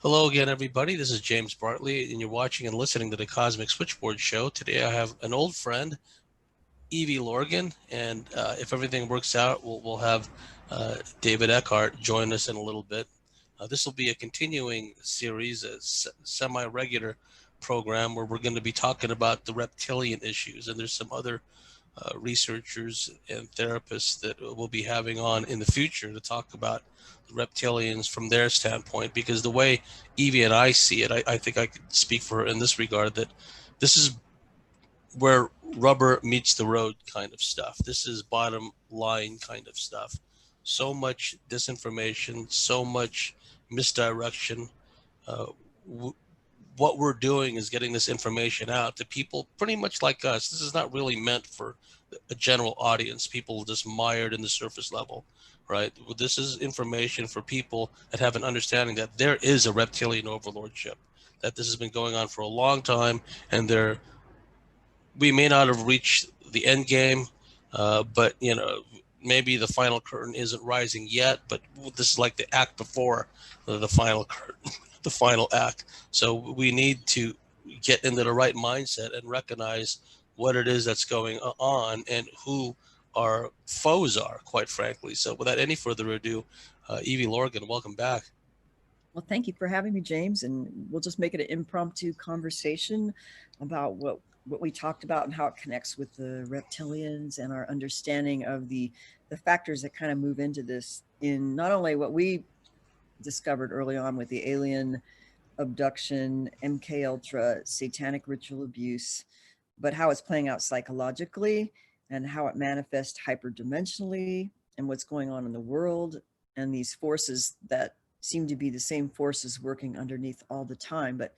Hello again, everybody. This is James Bartley, and you're watching and listening to the Cosmic Switchboard Show. Today I have an old friend, Evie Lorgen, and if everything works out, we'll have David Eckhart join us in a little bit. This will be a continuing series, a semi-regular program where we're going to be talking about the reptilian issues, and there's some other researchers and therapists that we'll be having on in the future to talk about the reptilians from their standpoint. Because the way Evie and I see it, I think I could speak for her in this regard that this is where rubber meets the road kind of stuff. This is bottom line kind of stuff. So much disinformation, so much misdirection. Uh, w- what we're doing is getting this information out to people pretty much like us. This is not really meant for a general audience, people just mired in the surface level, right? This is information for people that have an understanding that there is a reptilian overlordship, that this has been going on for a long time, and we may not have reached the end game, but maybe the final curtain isn't rising yet. But this is like the act before the final curtain, the final act. So we need to get into the right mindset and recognize what it is that's going on and who our foes are, quite frankly. So without any further ado, Evie Lorgen, welcome back. Well, thank you for having me, James. And we'll just make it an impromptu conversation about what we talked about and how it connects with the reptilians and our understanding of the factors that kind of move into this in not only what we discovered early on with the alien abduction, MK Ultra, satanic ritual abuse, but how it's playing out psychologically and how it manifests hyperdimensionally and what's going on in the world and these forces that seem to be the same forces working underneath all the time. But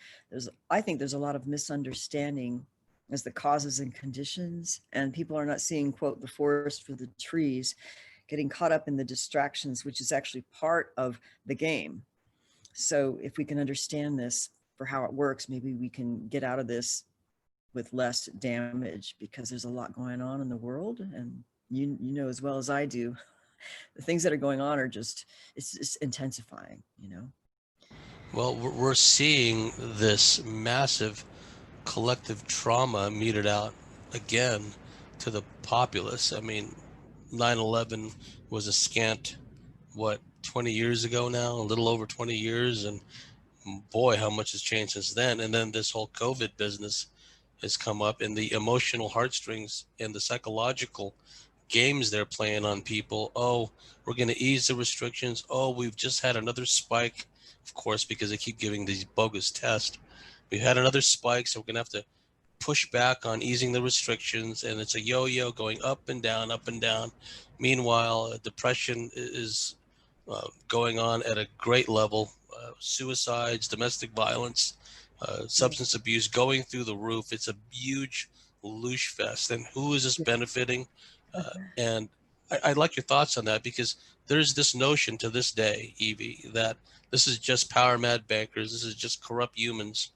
I think there's a lot of misunderstanding as the causes and conditions, and people are not seeing, quote, the forest for the trees, getting caught up in the distractions, which is actually part of the game. So if we can understand this for how it works, maybe we can get out of this with less damage, because there's a lot going on in the world, and you know as well as I do, the things that are going on are it's just intensifying. Well, we're seeing this massive collective trauma meted out again to the populace. I mean, 9/11 was a scant, what, 20 years ago now, a little over 20 years. And boy, how much has changed since then. And then this whole COVID business has come up, and the emotional heartstrings and the psychological games they're playing on people. Oh, we're going to ease the restrictions. Oh, we've just had another spike, of course, because they keep giving these bogus tests. We've had another spike, so we're going to have to push back on easing the restrictions, and it's a yo-yo going up and down, up and down. Meanwhile, depression is going on at a great level. Suicides, domestic violence, substance abuse going through the roof. It's a huge loosh fest. And who is this benefiting? And I'd like your thoughts on that, because there's this notion to this day, Evie, that this is just power mad bankers. This is just corrupt humans.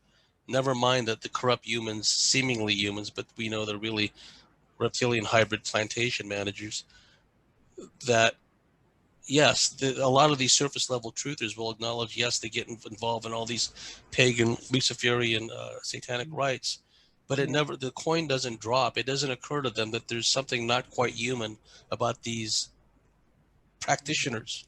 Never mind that the corrupt humans, seemingly humans, but we know they're really reptilian hybrid plantation managers. That yes, a lot of these surface level truthers will acknowledge, yes, they get involved in all these pagan, Luciferian, satanic rites, but it Yeah. never, the coin doesn't drop. It doesn't occur to them that there's something not quite human about these practitioners,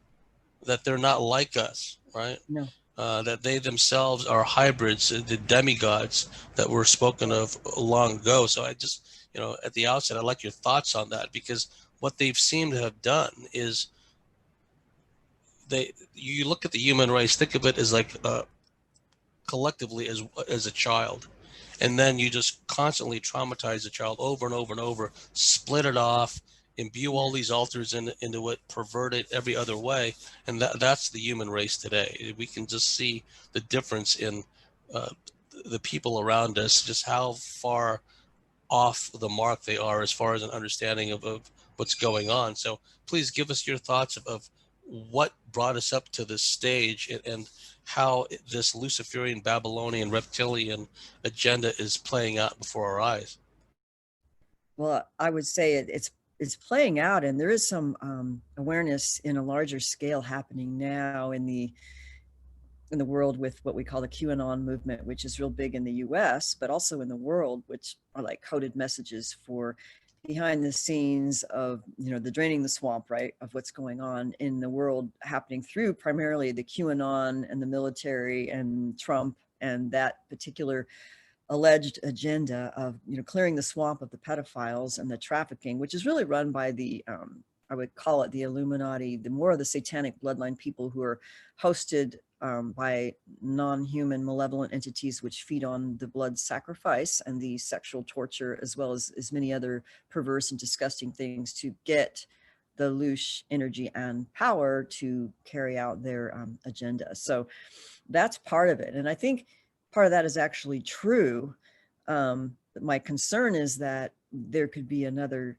that they're not like us, right? No. That they themselves are hybrids, the demigods that were spoken of long ago. So I just, at the outset, I'd like your thoughts on that, because what they've seemed to have done is you look at the human race, think of it as like collectively as a child, and then you just constantly traumatize the child over and over and over, split it off, imbue all Yes. these alters into it, pervert it every other way, and that's the human race today. We can just see the difference in uh, the people around us, just how far off the mark they are as far as an understanding of what's going on. So please give us your thoughts of what brought us up to this stage, and how this Luciferian, Babylonian, reptilian agenda is playing out before our eyes. Well, I would say it's playing out, and there is some awareness in a larger scale happening now in the in the world with what we call the QAnon movement, which is real big in the US, but also in the world, which are like coded messages for behind the scenes of, the draining the swamp, right, of what's going on in the world happening through primarily the QAnon and the military and Trump and that particular alleged agenda of, clearing the swamp of the pedophiles and the trafficking, which is really run by the I would call it the Illuminati, the more of the satanic bloodline people who are hosted by non-human malevolent entities which feed on the blood sacrifice and the sexual torture, as well as many other perverse and disgusting things to get the loosh energy and power to carry out their agenda. So that's part of it. And I think part of that is actually true. But my concern is that there could be another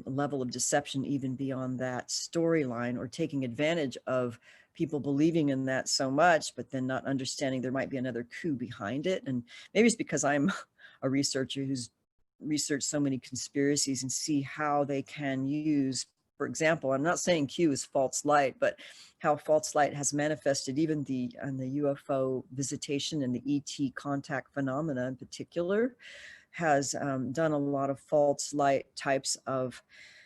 level of deception even beyond that storyline, or taking advantage of people believing in that so much, but then not understanding there might be another coup behind it. And maybe it's because I'm a researcher who's researched so many conspiracies and see how they can use, for example, I'm not saying Q is false light, but how false light has manifested even the UFO visitation and the ET contact phenomena in particular, has done a lot of false light types of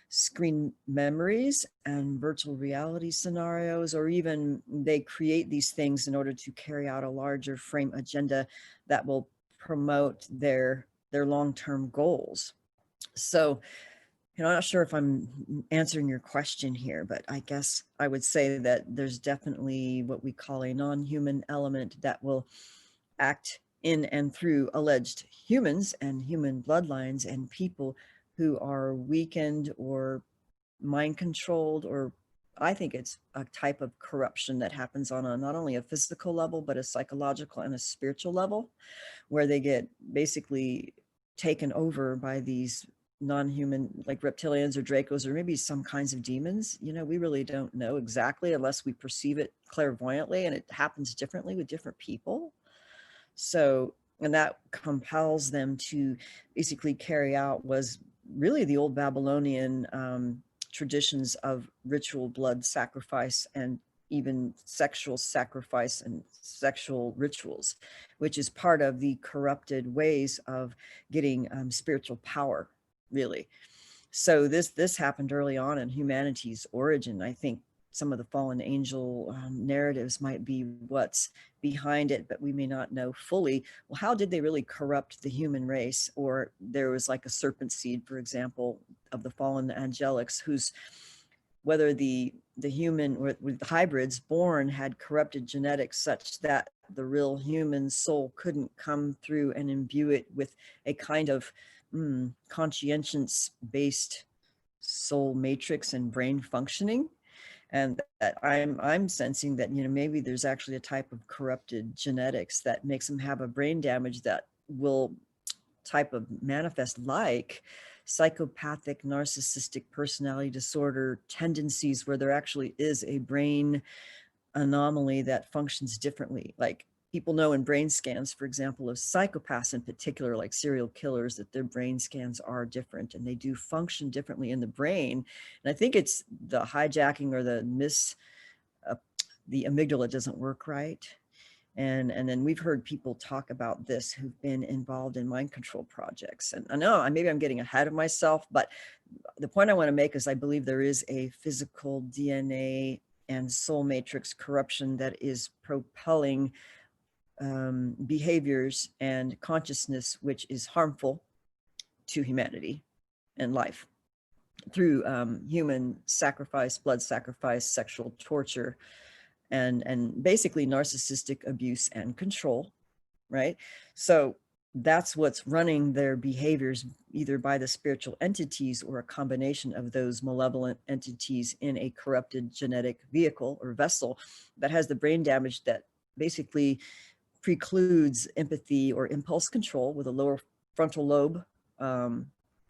screen memories and virtual reality scenarios, or even they create these things in order to carry out a larger frame agenda that will promote their long-term goals. So, I'm not sure if I'm answering your question here, but I guess I would say that there's definitely what we call a non-human element that will act in and through alleged humans and human bloodlines and people who are weakened or mind controlled, or I think it's a type of corruption that happens on a not only a physical level, but a psychological and a spiritual level, where they get basically taken over by these non-human, like reptilians or dracos, or maybe some kinds of demons. We really don't know exactly unless we perceive it clairvoyantly, and it happens differently with different people. So, and that compels them to basically carry out was really the old Babylonian traditions of ritual blood sacrifice and even sexual sacrifice and sexual rituals, which is part of the corrupted ways of getting spiritual power, really. So this happened early on in humanity's origin. I think some of the fallen angel narratives might be what's behind it, but we may not know fully. Well, how did they really corrupt the human race? Or there was like a serpent seed, for example, of the fallen angelics, whose, whether the human or the hybrids born had corrupted genetics such that the real human soul couldn't come through and imbue it with a kind of conscientious based soul matrix and brain functioning. And that I'm sensing that, maybe there's actually a type of corrupted genetics that makes them have a brain damage that will type of manifest like psychopathic narcissistic personality disorder tendencies, where there actually is a brain anomaly that functions differently. Like people know in brain scans, for example, of psychopaths in particular, like serial killers, that their brain scans are different and they do function differently in the brain. And I think it's the hijacking or the the amygdala doesn't work right. And then we've heard people talk about this who've been involved in mind control projects. And I know maybe I'm getting ahead of myself, but the point I want to make is I believe there is a physical DNA and soul matrix corruption that is propelling behaviors and consciousness, which is harmful to humanity and life through human sacrifice, blood sacrifice, sexual torture, and basically narcissistic abuse and control, right? So that's what's running their behaviors, either by the spiritual entities or a combination of those malevolent entities in a corrupted genetic vehicle or vessel that has the brain damage that basically precludes empathy or impulse control with a lower frontal lobe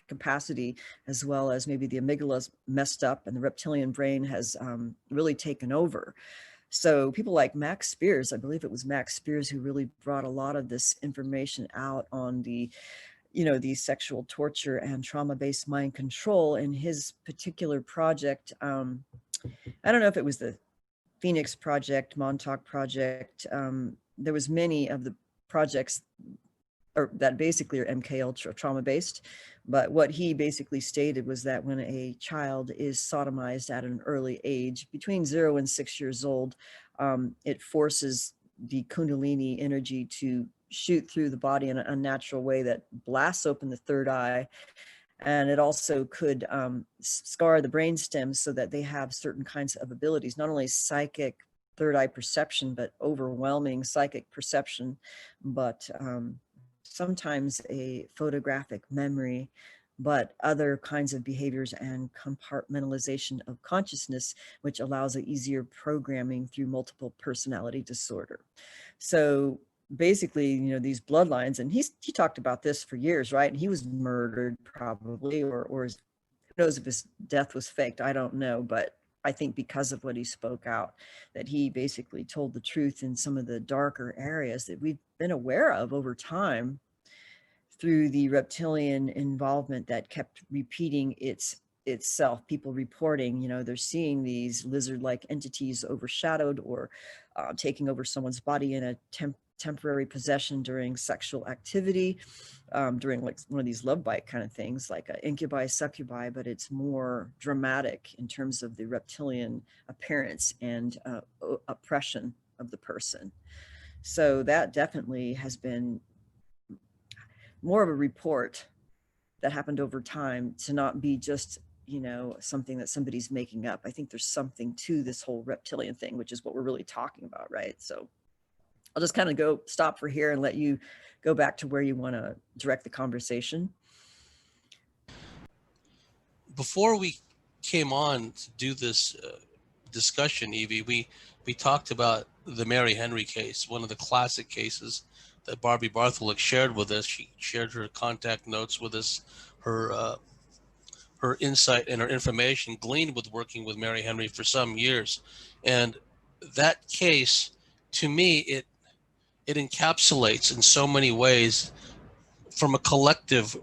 capacity, as well as maybe the amygdala's messed up and the reptilian brain has really taken over. So people like Max Spears, I believe it was Max Spears who really brought a lot of this information out on the, the sexual torture and trauma-based mind control in his particular project. I don't know if it was the Phoenix Project, Montauk Project. There was many of the projects or that basically are MK Ultra trauma based. But what he basically stated was that when a child is sodomized at an early age, between 0 and 6 years old, it forces the Kundalini energy to shoot through the body in an unnatural way that blasts open the third eye. And it also could scar the brain stems so that they have certain kinds of abilities, not only psychic third eye perception, but overwhelming psychic perception, but sometimes a photographic memory, but other kinds of behaviors and compartmentalization of consciousness, which allows an easier programming through multiple personality disorder. So basically, you know, these bloodlines, and he talked about this for years, right? And he was murdered probably, or who knows if his death was faked, I don't know, but I think because of what he spoke out, that he basically told the truth in some of the darker areas that we've been aware of over time through the reptilian involvement that kept repeating itself. People reporting, you know, they're seeing these lizard-like entities overshadowed or taking over someone's body in a temporary possession during sexual activity, during like one of these love bite kind of things, like a incubi, succubi, but it's more dramatic in terms of the reptilian appearance and oppression of the person. So that definitely has been more of a report that happened over time, to not be just, you know, something that somebody's making up. I think there's something to this whole reptilian thing, which is what we're really talking about, right? So I'll just kind of stop for here and let you go back to where you want to direct the conversation. Before we came on to do this discussion, Evie, we talked about the Mary Henry case, one of the classic cases that Barbie Bartholick shared with us. She shared her contact notes with us, her insight and her information gleaned with working with Mary Henry for some years. And that case, to me, it encapsulates in so many ways, from a collective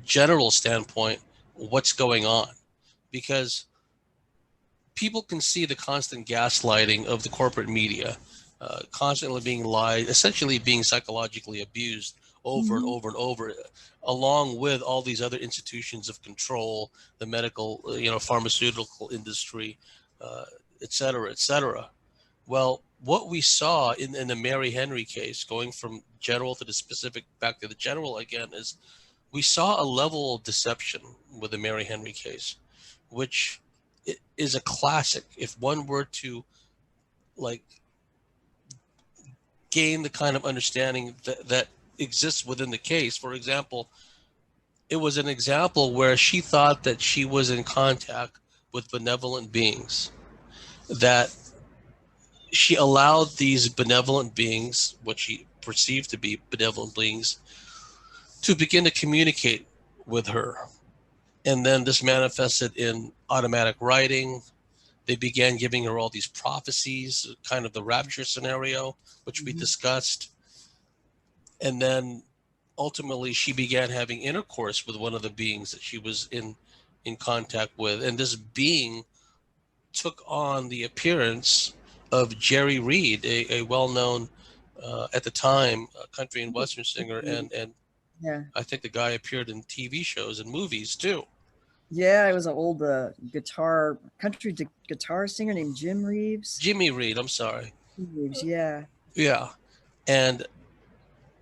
general standpoint, what's going on. Because people can see the constant gaslighting of the corporate media, constantly being lied, essentially being psychologically abused over and over and over, along with all these other institutions of control, the medical, pharmaceutical industry, et cetera, et cetera. Well, what we saw in the Mary Henry case, going from general to the specific, back to the general again, is we saw a level of deception with the Mary Henry case, which is a classic. If one were to like gain the kind of understanding that exists within the case, for example, it was an example where she thought that she was in contact with benevolent beings, that she allowed these benevolent beings, what she perceived to be benevolent beings, to begin to communicate with her. And then this manifested in automatic writing. They began giving her all these prophecies, kind of the rapture scenario, which we discussed. And then ultimately she began having intercourse with one of the beings that she was in contact with. And this being took on the appearance of Jerry Reed, a well-known, at the time, country and western singer. And Yeah. I think the guy appeared in TV shows and movies too. Yeah, it was an old country guitar singer named Jim Reeves. Jimmy Reed, I'm sorry. Reeves, yeah. Yeah. And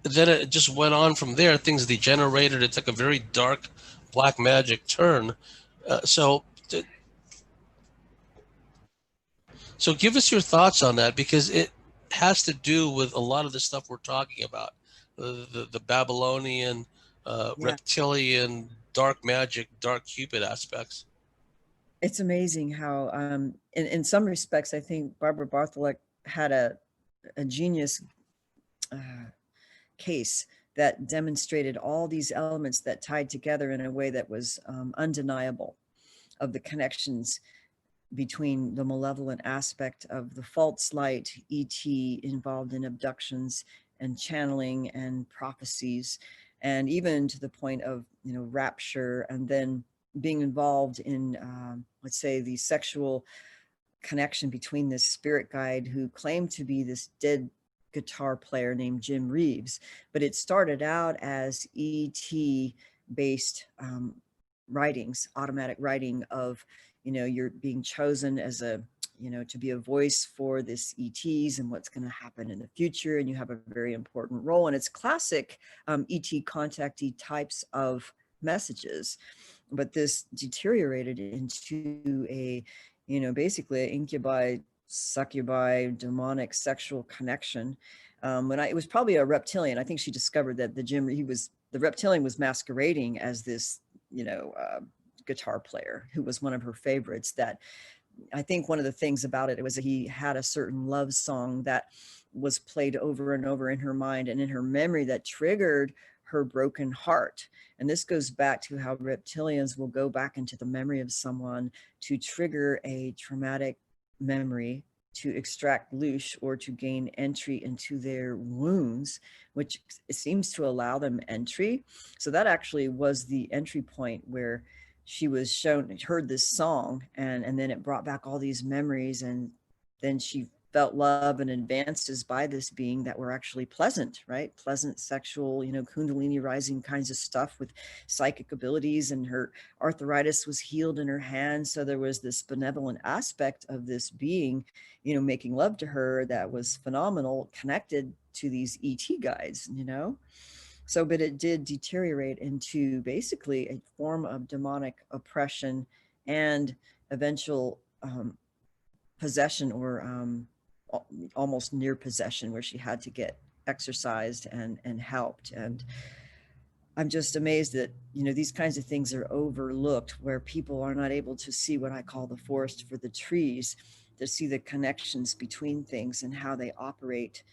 then it just went on from there. Things degenerated. It took a very dark black magic turn. So give us your thoughts on that, because it has to do with a lot of the stuff we're talking about. The Babylonian, reptilian, dark magic, dark Cupid aspects. It's amazing how, in some respects, I think Barbara Bartholick had a genius case that demonstrated all these elements that tied together in a way that was undeniable, of the connections between the malevolent aspect of the false light, ET, involved in abductions and channeling and prophecies, and even to the point of, you know, rapture, and then being involved in, let's say, the sexual connection between this spirit guide who claimed to be this dead guitar player named Jim Reeves, but it started out as ET based writings, automatic writing of, you're being chosen as a, to be a voice for this ETs and what's going to happen in the future. And you have a very important role. And it's classic ET contactee types of messages. But this deteriorated into a, basically an incubi, succubi, demonic sexual connection. It was probably a reptilian. I think she discovered that the reptilian was masquerading as this, guitar player who was one of her favorites. That I think one of the things about it was that he had a certain love song that was played over and over in her mind and in her memory that triggered her broken heart. And this goes back to how reptilians will go back into the memory of someone to trigger a traumatic memory, to extract loosh, or to gain entry into their wounds, which seems to allow them entry. So that actually was the entry point where she was heard this song, and then it brought back all these memories, and then she felt love and advances by this being that were actually pleasant, right? Pleasant sexual, Kundalini rising kinds of stuff with psychic abilities, and her arthritis was healed in her hand. So there was this benevolent aspect of this being, making love to her that was phenomenal, connected to these ET guides, So, but it did deteriorate into basically a form of demonic oppression and eventual possession, or almost near possession, where she had to get exercised and helped. And I'm just amazed that, these kinds of things are overlooked, where people are not able to see what I call the forest for the trees, to see the connections between things and how they operate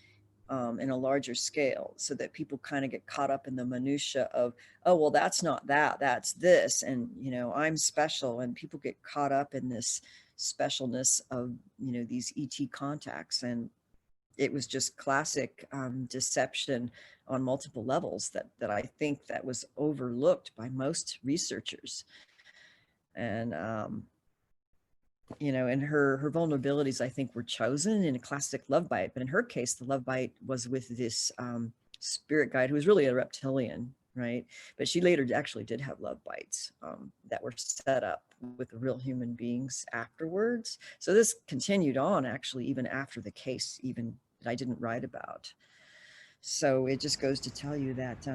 in a larger scale, so that people kind of get caught up in the minutia of, oh, well, that's not that, that's this. And, I'm special. And people get caught up in this specialness of, these ET contacts. And it was just classic deception on multiple levels that I think that was overlooked by most researchers. And, and her vulnerabilities, I think, were chosen in a classic love bite. But in her case, the love bite was with this spirit guide who was really a reptilian, right? But she later actually did have love bites that were set up with real human beings afterwards. So this continued on, actually, even after the case, even that I didn't write about. So it just goes to tell you that,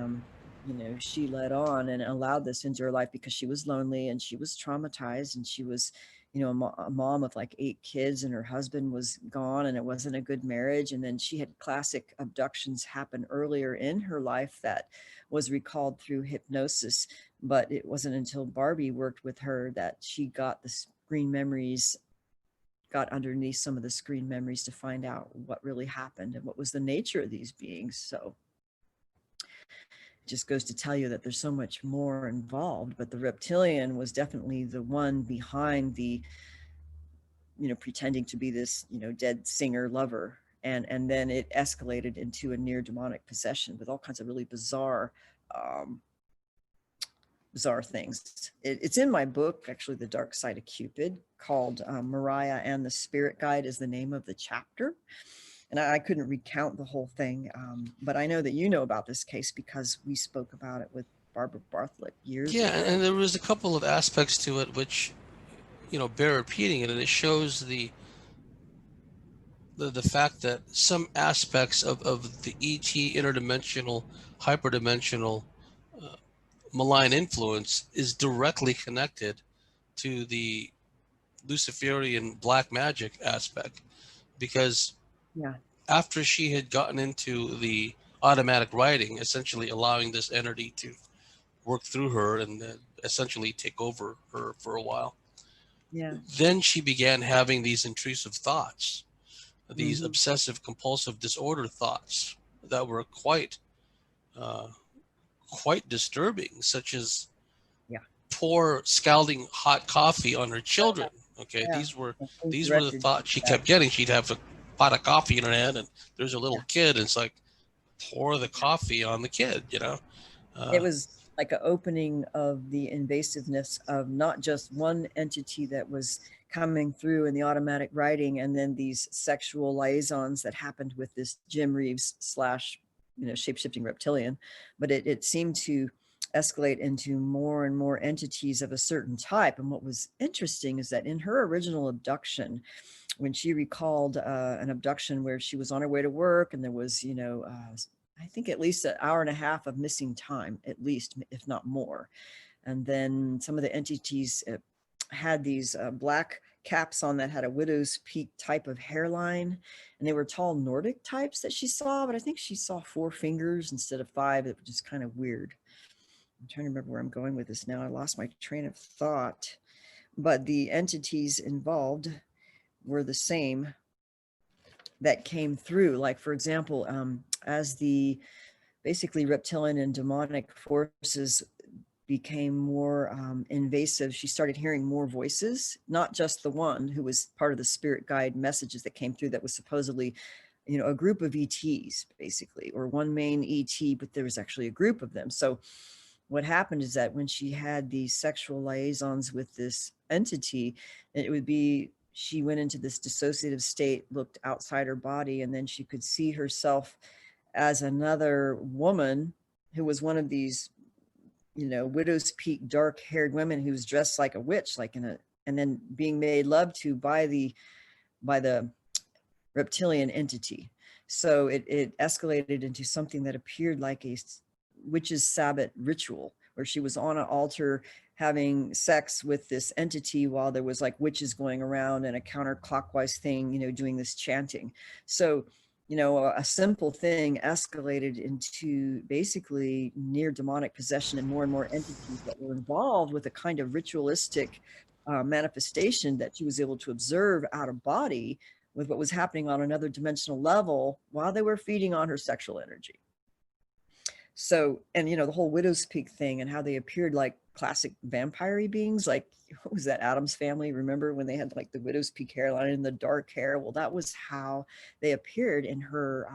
she led on and allowed this into her life because she was lonely and she was traumatized, and she was, a mom of like 8 kids, and her husband was gone, and it wasn't a good marriage. And then she had classic abductions happen earlier in her life that was recalled through hypnosis. But it wasn't until Barbie worked with her that she got the screen memories, got underneath some of the screen memories, to find out what really happened and what was the nature of these beings. So it just goes to tell you that there's so much more involved. But the reptilian was definitely the one behind the, pretending to be this, dead singer lover. And then it escalated into a near demonic possession with all kinds of really bizarre things. It's in my book, actually, The Dark Side of Cupid, called Mariah and the Spirit Guide is the name of the chapter. And I couldn't recount the whole thing, but I know that you know about this case because we spoke about it with Barbara Bartlett years ago. Yeah, and there was a couple of aspects to it which, bear repeating it, and it shows the fact that some aspects of the ET interdimensional, hyperdimensional malign influence is directly connected to the Luciferian black magic aspect, because after she had gotten into the automatic writing, essentially allowing this entity to work through her and essentially take over her for a while, then she began having these intrusive thoughts, these obsessive compulsive disorder thoughts that were quite disturbing, such as pour scalding hot coffee on her children. Okay, these were the thoughts she kept getting. She'd have a pot of coffee in her hand, and there's a little kid, and it's like, pour the coffee on the kid. It was like an opening of the invasiveness of not just one entity that was coming through in the automatic writing, and then these sexual liaisons that happened with this Jim Reeves slash, shape-shifting reptilian, but it seemed to escalate into more and more entities of a certain type. And what was interesting is that in her original abduction, when she recalled an abduction where she was on her way to work, and there was, I think at least an hour and a half of missing time, at least, if not more. And then some of the entities had these black caps on that had a widow's peak type of hairline, and they were tall Nordic types that she saw, but I think she saw 4 fingers instead of 5. It was just kind of weird. I'm trying to remember where I'm going with this now. I lost my train of thought, but the entities involved were the same that came through. Like, for example, as the basically reptilian and demonic forces became more invasive, she started hearing more voices, not just the one who was part of the spirit guide messages that came through that was supposedly, a group of ETs, basically, or one main ET, but there was actually a group of them. So what happened is that when she had these sexual liaisons with this entity, it would be, she went into this dissociative state, looked outside her body, and then she could see herself as another woman who was one of these, widow's peak, dark-haired women who was dressed like a witch, and then being made love to by the reptilian entity. So it escalated into something that appeared like a witch's Sabbath ritual, where she was on an altar having sex with this entity while there was like witches going around and a counterclockwise thing, doing this chanting. So, a simple thing escalated into basically near demonic possession, and more entities that were involved with a kind of ritualistic manifestation that she was able to observe out of body with what was happening on another dimensional level while they were feeding on her sexual energy. So, and the whole widow's peak thing and how they appeared like classic vampire beings, like, what was that, Addams Family? Remember when they had like the widow's peak hairline and the dark hair? Well, that was how they appeared in her,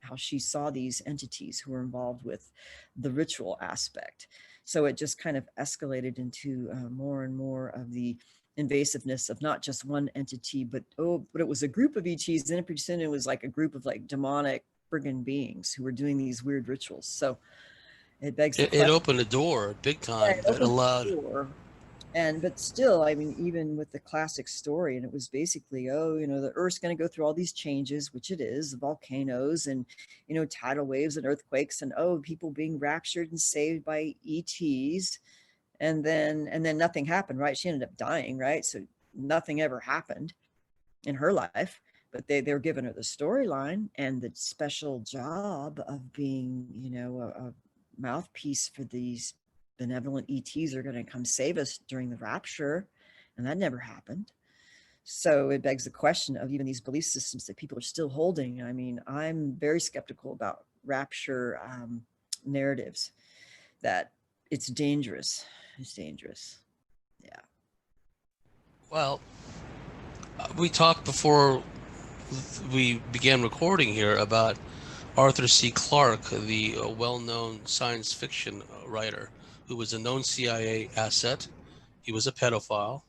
how she saw these entities who were involved with the ritual aspect. So it just kind of escalated into more and more of the invasiveness of not just one entity, but it was a group of ETs, and pretty soon it was like a group of like demonic friggin' beings who were doing these weird rituals. So it begs the question. It opened a door big time that allowed. But still, I mean, even with the classic story, and it was basically, the Earth's going to go through all these changes, which it is, the volcanoes and, tidal waves and earthquakes, and people being raptured and saved by ETs. And then nothing happened, right? She ended up dying, right? So nothing ever happened in her life. But they were giving her the storyline and the special job of being, a mouthpiece for these benevolent ETs are going to come save us during the rapture. And that never happened. So it begs the question of even these belief systems that people are still holding. I mean, I'm very skeptical about rapture narratives, that it's dangerous. It's dangerous. Yeah. Well, we talked before we began recording here about Arthur C. Clarke, the well-known science fiction writer, who was a known CIA asset. He was a pedophile,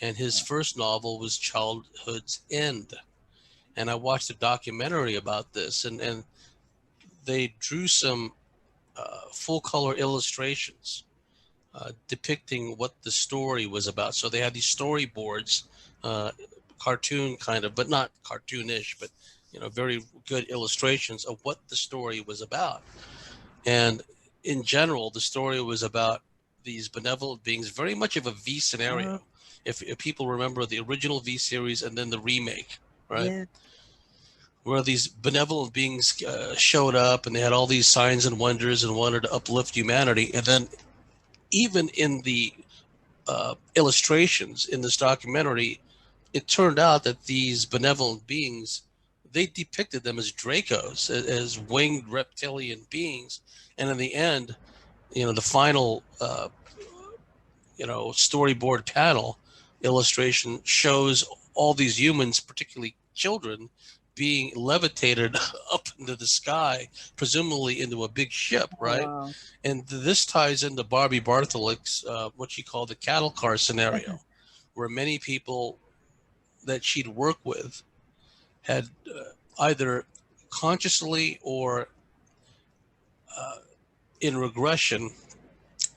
and his first novel was Childhood's End. And I watched a documentary about this, and they drew some full-color illustrations depicting what the story was about. So they had these storyboards, cartoon kind of, but not cartoonish, but very good illustrations of what the story was about. And in general, the story was about these benevolent beings, very much of a V scenario. If people remember the original V series and then the remake, right? Yeah. Where these benevolent beings showed up, and they had all these signs and wonders and wanted to uplift humanity. And then even in the illustrations in this documentary, it turned out that these benevolent beings, they depicted them as Dracos, as winged reptilian beings. And in the end, the final, storyboard panel illustration shows all these humans, particularly children, being levitated up into the sky, presumably into a big ship, Oh, right? wow. And this ties into Barbie Bartholik's what she called the cattle car scenario, where many people that she'd work with had either consciously or in regression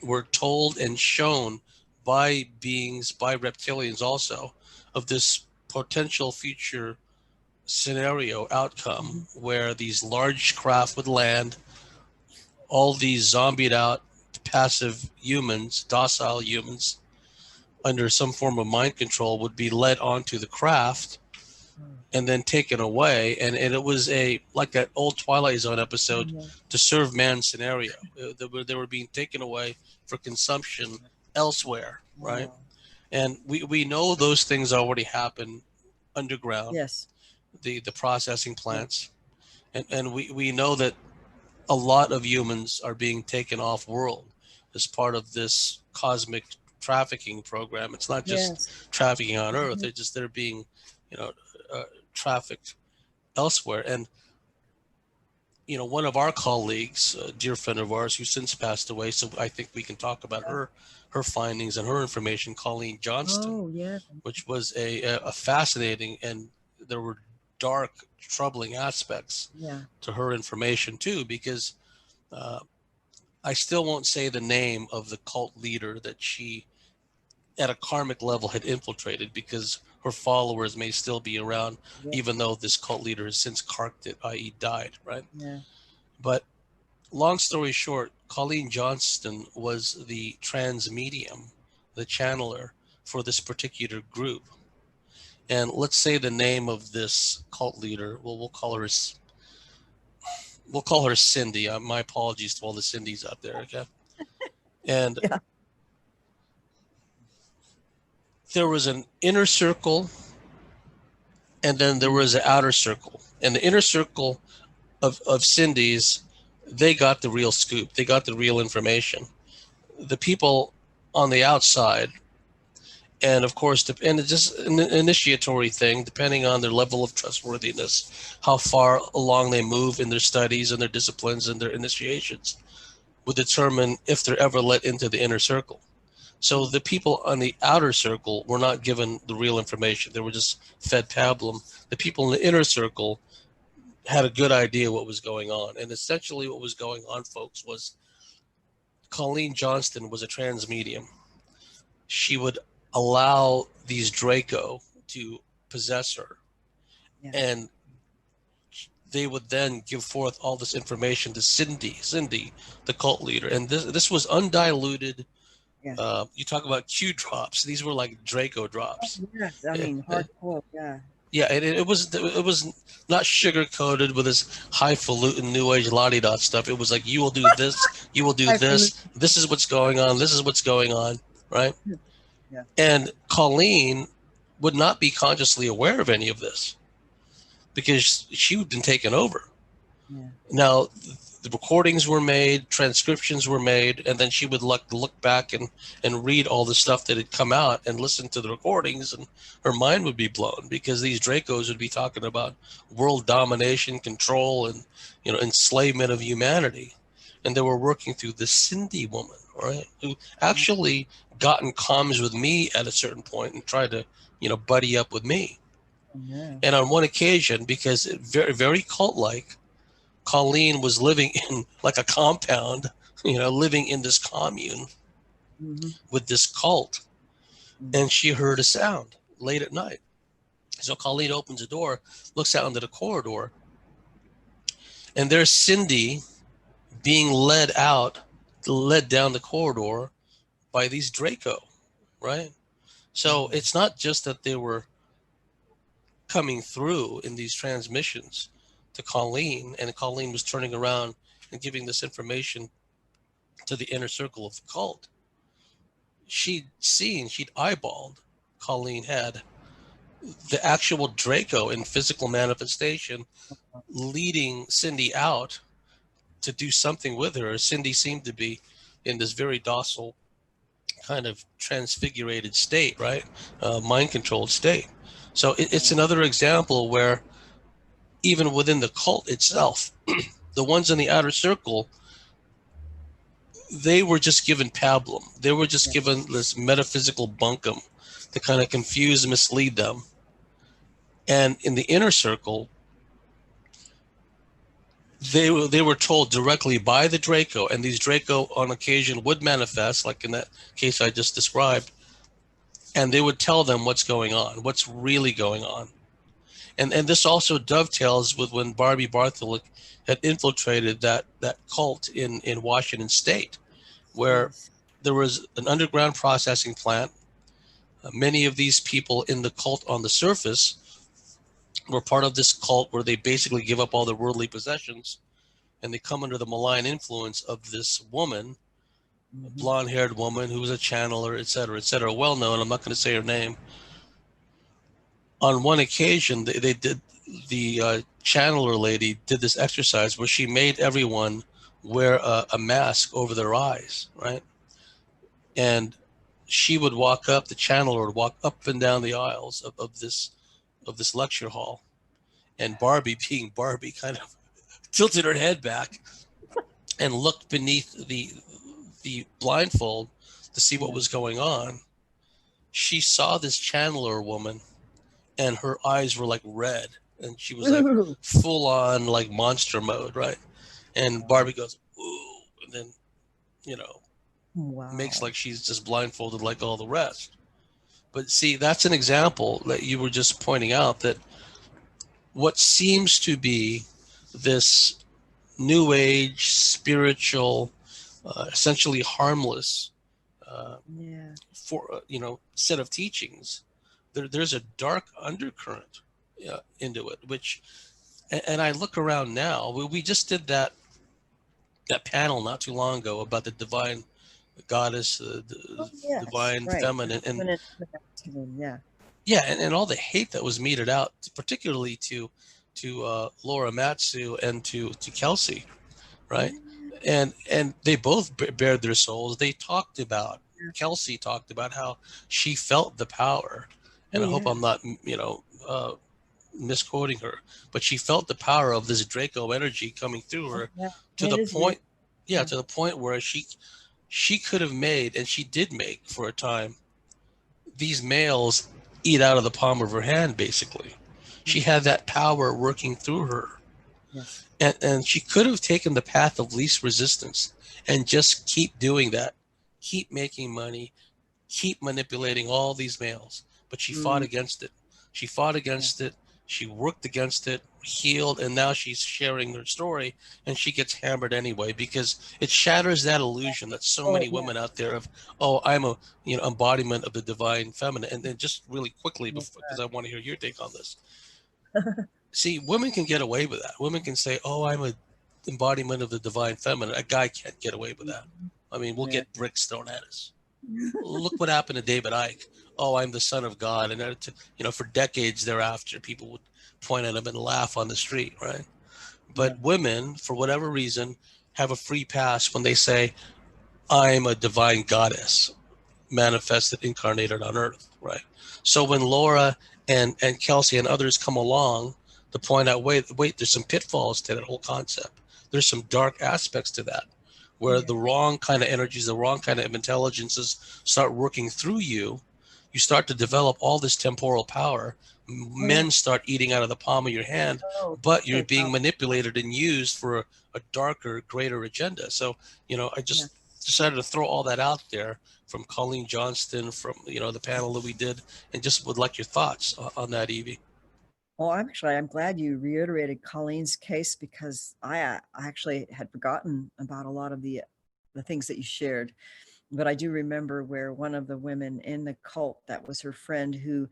were told and shown by beings, by reptilians also, of this potential future scenario outcome where these large craft would land, all these zombied out passive humans, docile humans, under some form of mind control would be led onto the craft and then taken away. And it was a like that old Twilight Zone episode, to serve man scenario. They were being taken away for consumption elsewhere, right? And we know those things already happen underground, Yes. the processing plants. And we know that a lot of humans are being taken off world as part of this cosmic trafficking program. It's not just trafficking on Earth. They're being, you know, trafficked elsewhere. And one of our colleagues, a dear friend of ours who since passed away, so I think we can talk about her findings and her information, Colleen Johnston, which was a fascinating, and there were dark, troubling aspects to her information too, because I still won't say the name of the cult leader that she, at a karmic level, had infiltrated, because her followers may still be around, even though this cult leader has since carked it, i.e. died, right? But long story short, Colleen Johnston was the trans medium, the channeler for this particular group. And let's say the name of this cult leader, well, we'll call her Cindy. My apologies to all the Cindys out there, okay? And there was an inner circle, and then there was an outer circle. And the inner circle of Cindy's, they got the real scoop. They got the real information. The people on the outside, and of course, and it's just an initiatory thing, depending on their level of trustworthiness, how far along they move in their studies and their disciplines and their initiations, would determine if they're ever let into the inner circle. So the people on the outer circle were not given the real information. They were just fed pablum. The people in the inner circle had a good idea what was going on. And essentially what was going on, folks, was Colleen Johnston was a trans medium. She would allow these Draco to possess her. And they would then give forth all this information to Cindy, the cult leader. And this was undiluted. You talk about Q drops. These were like Draco drops. Yes, I mean, hardcore, Yeah, it was not sugar coated with this highfalutin new age la-di-da stuff. It was like, you will do this, you will do this. This is what's going on. This is what's going on, right? And Colleen would not be consciously aware of any of this, because she had been taken over. Now, the recordings were made, transcriptions were made, and then she would look back and read all the stuff that had come out and listen to the recordings, and her mind would be blown, because these Dracos would be talking about world domination, control, and enslavement of humanity. And they were working through the Cindy woman, right, who actually got in comms with me at a certain point and tried to, buddy up with me. And on one occasion, because very, very cult-like, Colleen was living in like a compound, living in this commune with this cult. And she heard a sound late at night. So Colleen opens the door, looks out into the corridor, and there's Cindy being led down the corridor by these Draco, right? So it's not just that they were coming through in these transmissions to Colleen, and Colleen was turning around and giving this information to the inner circle of the cult. She'd eyeballed, Colleen had, the actual Draco in physical manifestation leading Cindy out to do something with her. Cindy seemed to be in this very docile, kind of transfigurated state, right? Mind controlled state. So it's another example where even within the cult itself, the ones in the outer circle, they were just given pablum. They were just Yes. given this metaphysical bunkum to kind of confuse and mislead them. And in the inner circle, they were told directly by the Draco, and these Draco on occasion would manifest, like in that case I just described, and they would tell them what's going on, what's really going on. And this also dovetails with when Barbie Bartley had infiltrated that cult in Washington State, where Yes. there was an underground processing plant. Many of these people in the cult on the surface were part of this cult where they basically give up all their worldly possessions and they come under the malign influence of this woman, a Mm-hmm. blonde-haired woman who was a channeler, et cetera, well known. I'm not going to say her name. On one occasion, they did, the channeler lady did this exercise where she made everyone wear a mask over their eyes, right? And she would walk up, the channeler would walk up and down the aisles of this lecture hall, and Barbie, being Barbie, kind of tilted her head back and looked beneath the blindfold to see what Yeah. was going on. She saw this channeler woman, and her eyes were like red, and she was like Ooh. full on like monster mode, right? And Wow. Barbie goes, ooh, and then, you know, makes Wow. like she's just blindfolded like all the rest. But see, that's an example that you were just pointing out, that what seems to be this new age spiritual, essentially harmless, uh, Yeah. set of teachings, there's a dark undercurrent into it, which, and I look around now, we just did that panel not too long ago about the divine goddess, Oh, the yes. divine Right. feminine, and Feminine, masculine, yeah. yeah, and all the hate that was meted out, particularly to Laura Matsu and to Kelsey, right? Yeah. And they both bared their souls. They talked about, Kelsey talked about how she felt the power, Oh, and I hope yeah. I'm not misquoting her, but she felt the power of this Draco energy coming through Oh, her yeah. to And it the is real. point, yeah, Yeah. to the point where she could have made, and she did make for a time, these males eat out of the palm of her hand, basically. She Yes. had that power working through her. Yes. And she could have taken the path of least resistance and just keep doing that, keep making money, keep manipulating all these males. But she fought Mm, against it. She fought yeah. against it. She worked against it, healed, and now she's sharing her story, and she gets hammered anyway because it shatters that illusion that so Oh, many yeah. women out there of, oh, I'm a embodiment of the divine feminine. And then just really quickly, Yes, before, because I want to hear your take on this. See, women can get away with that. Women can say, oh, I'm a embodiment of the divine feminine. A guy can't get away with sir. that. I mean, we'll Yeah. get bricks thrown at us. Look what happened to David Icke. Oh, I'm the son of God. And for decades thereafter, people would point at him and laugh on the street, right? But Yeah. women, for whatever reason, have a free pass when they say, I'm a divine goddess manifested, incarnated on earth, right? So when Laura and Kelsey and others come along to point out, wait, there's some pitfalls to that whole concept. There's some dark aspects to that, where Yeah. the wrong kind of energies, the wrong kind of intelligences start working through you. You start to develop all this temporal power. Oh, yeah. Men start eating out of the palm of your hand, Oh, but you're so being powerful. manipulated and used for a darker, greater agenda. So, I Yeah. just decided to throw all that out there from Colleen Johnston, from the panel that we did, and just would like your thoughts on that, Evie. Well, I'm glad you reiterated Colleen's case because I actually had forgotten about a lot of the things that you shared. But I do remember where one of the women in the cult, that was her friend, who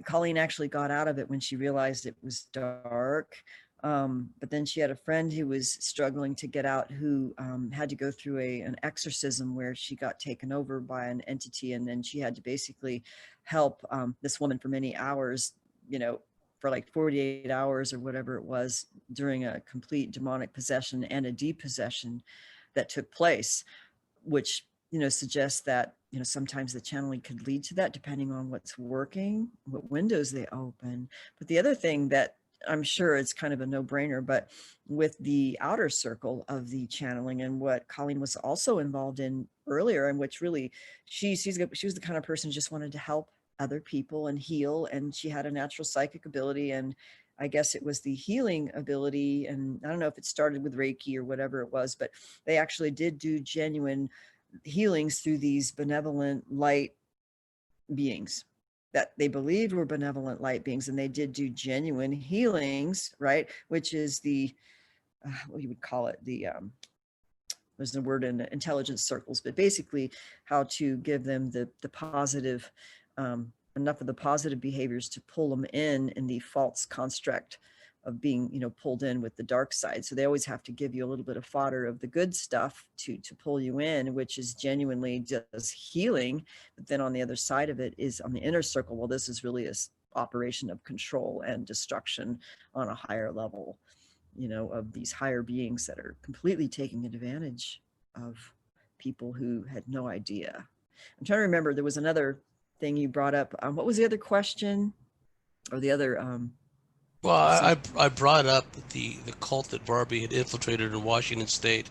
Colleen actually got out of it when she realized it was dark. But then she had a friend who was struggling to get out, who had to go through an exorcism where she got taken over by an entity. And then she had to basically help this woman for many hours, you know, for like 48 hours or whatever it was, during a complete demonic possession and a depossession that took place, which suggests that sometimes the channeling could lead to that depending on what's working, what windows they open. But the other thing that I'm sure it's kind of a no-brainer, but with the outer circle of the channeling and what Colleen was also involved in earlier, and which really she was the kind of person who just wanted to help other people and heal, and she had a natural psychic ability, and I guess it was the healing ability, and I don't know if it started with Reiki or whatever it was, but they actually did do genuine healings through these benevolent light beings that they believed were benevolent light beings, and they did do genuine healings, right? Which is the what you would call it, the there's a word in intelligence circles, but basically how to give them the positive, enough of the positive behaviors to pull them in the false construct of being, pulled in with the dark side. So they always have to give you a little bit of fodder of the good stuff to pull you in, which is genuinely just healing. But then on the other side of it is on the inner circle. Well, this is really a operation of control and destruction on a higher level, of these higher beings that are completely taking advantage of people who had no idea. I'm trying to remember, there was another thing you brought up. What was the other question, or the other Well, I brought up the cult that Barbie had infiltrated in Washington State.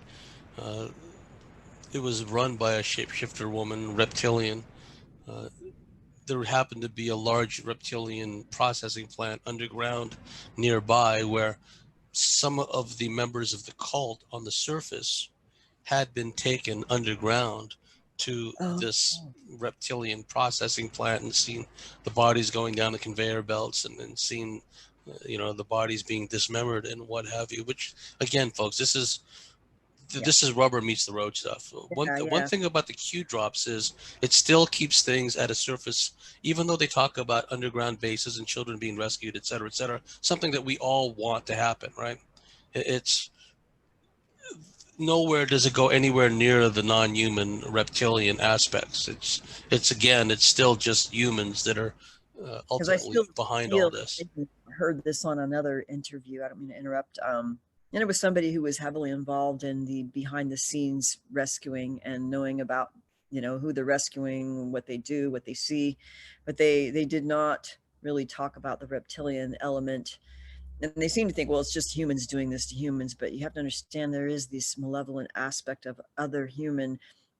It was run by a shapeshifter woman, Reptilian. There happened to be a large reptilian processing plant underground nearby where some of the members of the cult on the surface had been taken underground to this reptilian processing plant and seen the bodies going down the conveyor belts and seen the bodies being dismembered and what have you, which again, folks, this is rubber meets the road stuff. One thing about the Q drops is it still keeps things at a surface, even though they talk about underground bases and children being rescued, et cetera, something that we all want to happen, right? It's nowhere does it go anywhere near the non-human reptilian aspects. It's still just humans that are because I ultimately still behind all feel, this. I heard this on another interview. I don't mean to interrupt. And it was somebody who was heavily involved in the behind the scenes rescuing and knowing about, who they're rescuing, what they do, what they see, but they did not really talk about the reptilian element. And they seem to think, well, it's just humans doing this to humans, but you have to understand there is this malevolent aspect of other human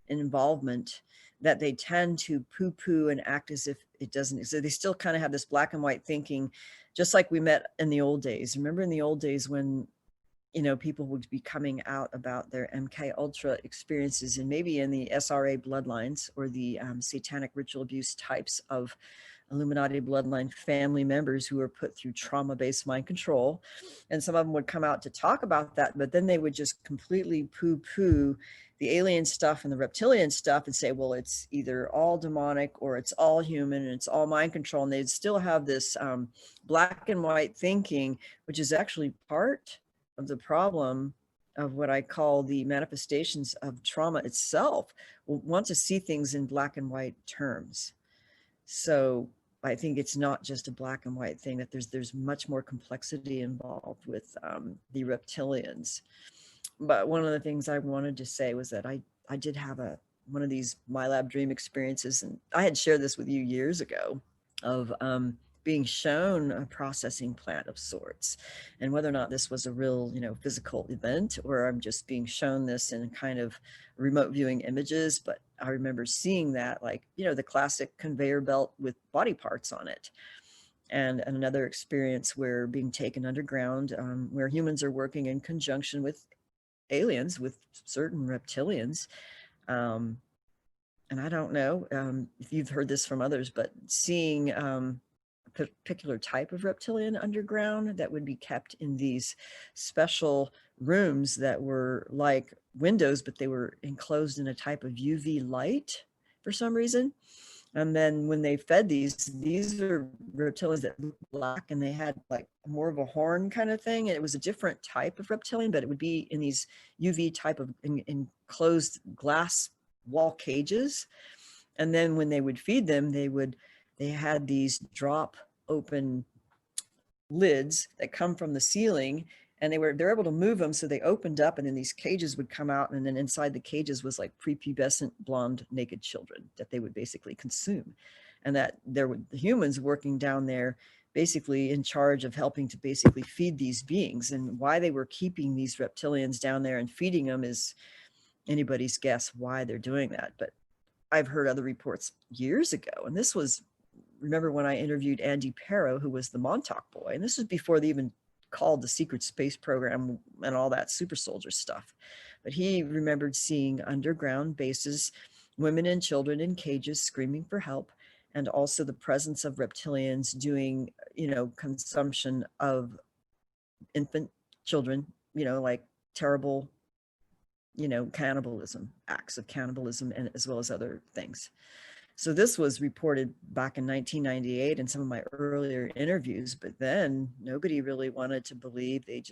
involvement that they tend to poo-poo and act as if it doesn't exist. They still kind of have this black and white thinking, just like we met in the old days. Remember in the old days when people would be coming out about their MK Ultra experiences, and maybe in the SRA bloodlines or the satanic ritual abuse types of Illuminati bloodline family members who were put through trauma-based mind control. And some of them would come out to talk about that, but then they would just completely poo-poo the alien stuff and the reptilian stuff and say, well, it's either all demonic or it's all human and it's all mind control. And they'd still have this black and white thinking, which is actually part of the problem of what I call the manifestations of trauma itself. Will want to see things in black and white terms. So I think it's not just a black and white thing, that there's much more complexity involved with the reptilians. But one of the things I wanted to say was that I did have one of these My Lab dream experiences, and I had shared this with you years ago, of being shown a processing plant of sorts, and whether or not this was a real, physical event, or I'm just being shown this in kind of remote viewing images. But I remember seeing that, like, the classic conveyor belt with body parts on it. And another experience where being taken underground, where humans are working in conjunction with aliens, with certain reptilians. And I don't know if you've heard this from others, but seeing a particular type of reptilian underground that would be kept in these special rooms that were like windows, but they were enclosed in a type of UV light for some reason. And then when they fed these are reptilians that looked black, and they had like more of a horn kind of thing. And it was a different type of reptilian, but it would be in these UV type of enclosed glass wall cages. And then when they would feed them, they had these drop open lids that come from the ceiling, and they're able to move them, so they opened up, and then these cages would come out, and then inside the cages was like prepubescent blonde naked children that they would basically consume. And that there were the humans working down there basically in charge of helping to basically feed these beings. And why they were keeping these reptilians down there and feeding them is anybody's guess why they're doing that. But I've heard other reports years ago, and this was, remember when I interviewed Andy Perro, who was the Montauk boy, and this was before they even called the secret space program and all that super soldier stuff. But he remembered seeing underground bases, women and children in cages screaming for help, and also the presence of reptilians doing, consumption of infant children, like terrible, cannibalism, acts of cannibalism, and as well as other things. So this was reported back in 1998 in some of my earlier interviews, but then nobody really wanted to believe. They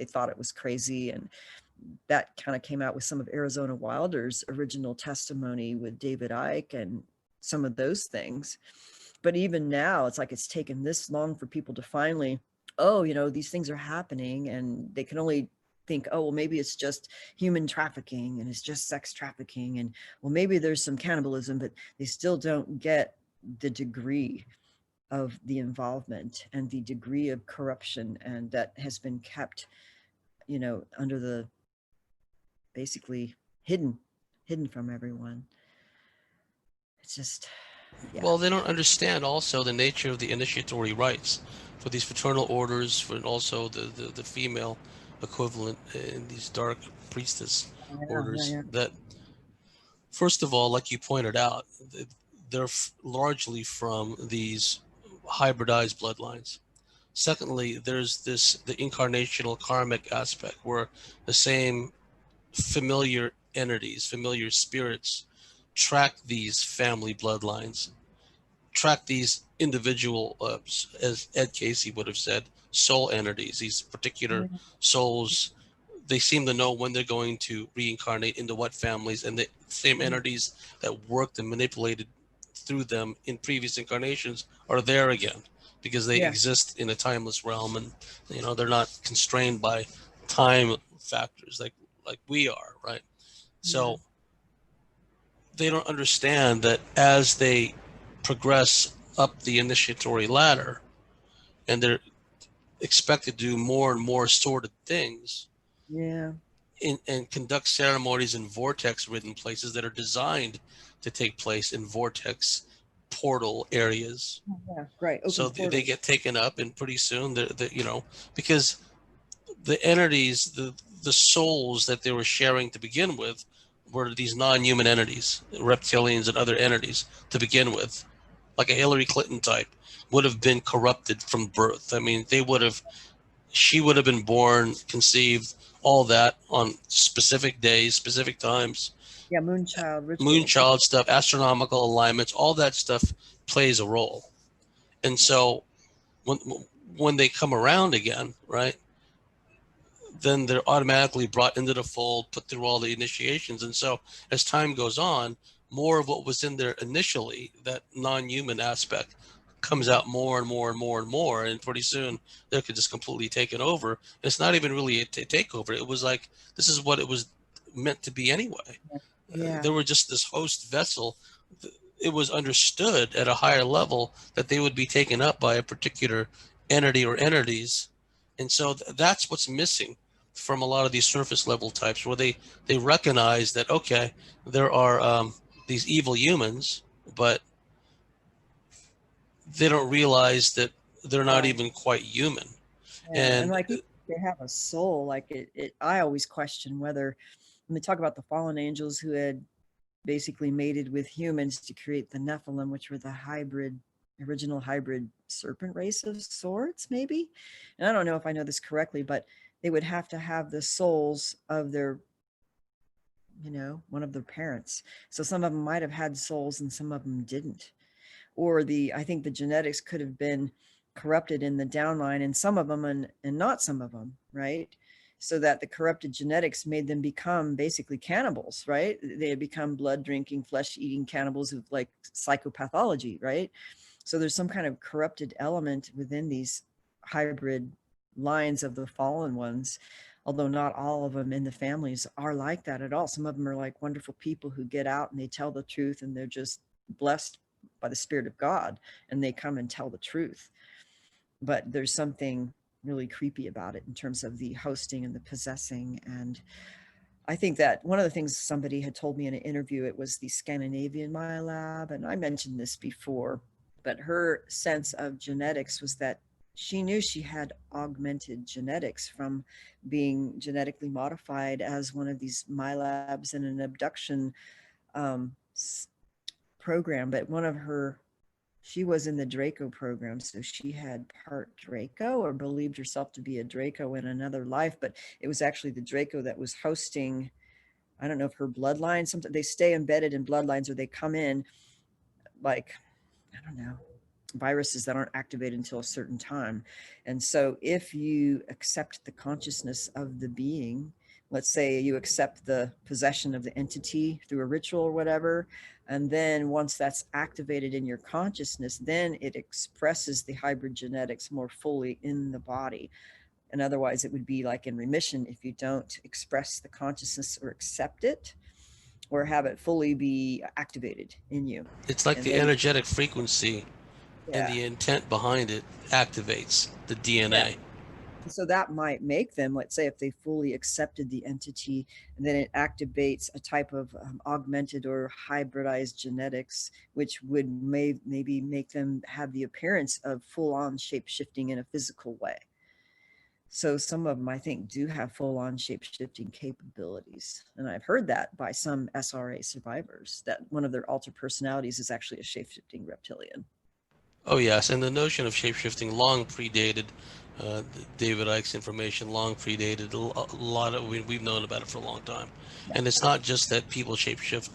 thought it was crazy. And that kind of came out with some of Arizona Wilder's original testimony with David Icke and some of those things. But even now, it's like it's taken this long for people to finally, these things are happening, and they can only think, oh, well, maybe it's just human trafficking and it's just sex trafficking. And well, maybe there's some cannibalism, but they still don't get the degree of the involvement and the degree of corruption, and that has been kept, under the basically hidden from everyone. It's just, yeah. Well, they don't understand also the nature of the initiatory rites for these fraternal orders, for also the female equivalent in these dark priestess orders. Yeah. That, first of all, like you pointed out, they're largely from these hybridized bloodlines. Secondly, there's the incarnational karmic aspect where the same familiar entities, familiar spirits track these family bloodlines, track these individual, as Ed Casey would have said, soul entities, these particular souls. They seem to know when they're going to reincarnate into what families, and the same entities that worked and manipulated through them in previous incarnations are there again, because they exist in a timeless realm, and they're not constrained by time factors like we are, right? So they don't understand that as they progress up the initiatory ladder and they're expected to do more and more sordid things, and conduct ceremonies in vortex ridden places that are designed to take place in vortex portal areas. Right. So they get taken up, and pretty soon because the entities, the souls that they were sharing to begin with were these non-human entities, reptilians and other entities to begin with, like a Hillary Clinton type, would have been corrupted from birth. I mean, she would have been born, conceived, all that on specific days, specific times. Yeah, moonchild rituals. Moonchild stuff, astronomical alignments, all that stuff plays a role. And so when they come around again, right, then they're automatically brought into the fold, put through all the initiations. And so as time goes on, more of what was in there initially, that non-human aspect, comes out more and more and more and more. And pretty soon they could just completely take it over. And it's not even really a takeover. It was like, this is what it was meant to be anyway. They were just this host vessel. It was understood at a higher level that they would be taken up by a particular entity or entities. And so that's what's missing from a lot of these surface level types, where they recognize that, okay, there are these evil humans, but they don't realize that they're not even quite human. And like they have a soul. Like I always question whether, when they talk about the fallen angels who had basically mated with humans to create the Nephilim, which were the original hybrid serpent race of sorts, maybe. And I don't know if I know this correctly, but they would have to have the souls of their, one of their parents. So some of them might have had souls and some of them didn't. Or I think the genetics could have been corrupted in the downline, and some of them and not some of them, right? So that the corrupted genetics made them become basically cannibals, right? They had become blood drinking, flesh eating cannibals of like psychopathology, right? So there's some kind of corrupted element within these hybrid lines of the fallen ones, although not all of them in the families are like that at all. Some of them are like wonderful people who get out and they tell the truth, and they're just blessed by the Spirit of God, and they come and tell the truth. but there's something really creepy about it in terms of the hosting and the possessing. And I think that one of the things somebody had told me in an interview, it was the Scandinavian Maya lab, and I mentioned this before, but her sense of genetics was that she knew she had augmented genetics from being genetically modified as one of these Maya labs in an abduction um, program. But one of her, she was in the Draco program, so she had part Draco, or believed herself to be a Draco in another life, but it was actually the Draco that was hosting, I don't know if her bloodline, sometimes they stay embedded in bloodlines, or they come in like, I don't know, viruses that aren't activated until a certain time. And so if you accept the consciousness of the being, let's say you accept the possession of the entity through a ritual or whatever, and then once that's activated in your consciousness, then it expresses the hybrid genetics more fully in the body. And otherwise it would be like in remission if you don't express the consciousness or accept it or have it fully be activated in you. It's like And the then, energetic frequency and yeah, the intent behind it activates the yeah. DNA. So that might make them, let's say, if they fully accepted the entity, and then it activates a type of augmented or hybridized genetics, which would maybe make them have the appearance of full-on shape-shifting in a physical way. So some of them, I think, do have full-on shape-shifting capabilities. And I've heard that by some SRA survivors, that one of their alter personalities is actually a shape-shifting reptilian. Oh yes, and the notion of shapeshifting long predated David Icke's information. Long predated a lot of. We've known about it for a long time, Yeah. and it's not just that people shapeshift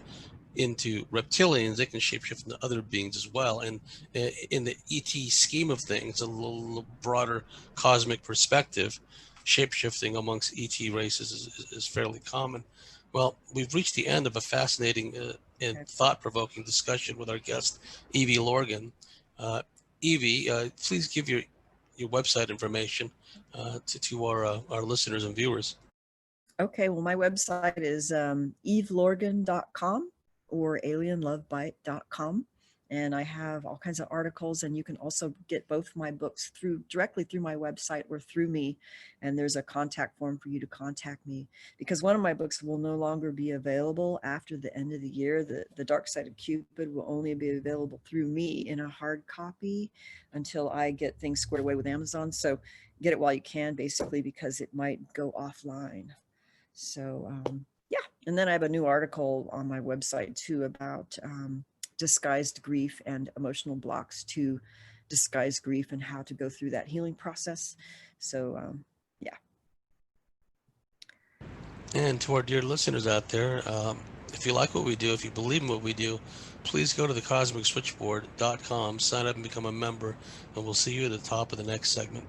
into reptilians; they can shapeshift into other beings as well. And in the ET scheme of things, a little broader cosmic perspective, shapeshifting amongst ET races is fairly common. Well, we've reached the end of a fascinating and Okay. thought-provoking discussion with our guest, Evie Lorgen. Uh, Evie, please give your website information to our listeners and viewers. Okay, well, my website is evelorgen.com or alienlovebite.com. And I have all kinds of articles, and you can also get both my books directly through my website or through me. And there's a contact form for you to contact me, because one of my books will no longer be available after the end of the year. The Dark Side of Cupid will only be available through me in a hard copy until I get things squared away with Amazon. So get it while you can, basically, because it might go offline. So yeah, and then I have a new article on my website too about disguised grief and emotional blocks to disguised grief and how to go through that healing process. So yeah. And to our dear listeners out there, if you like what we do, if you believe in what we do, please go to the CosmicSwitchboard.com, sign up and become a member, and we'll see you at the top of the next segment.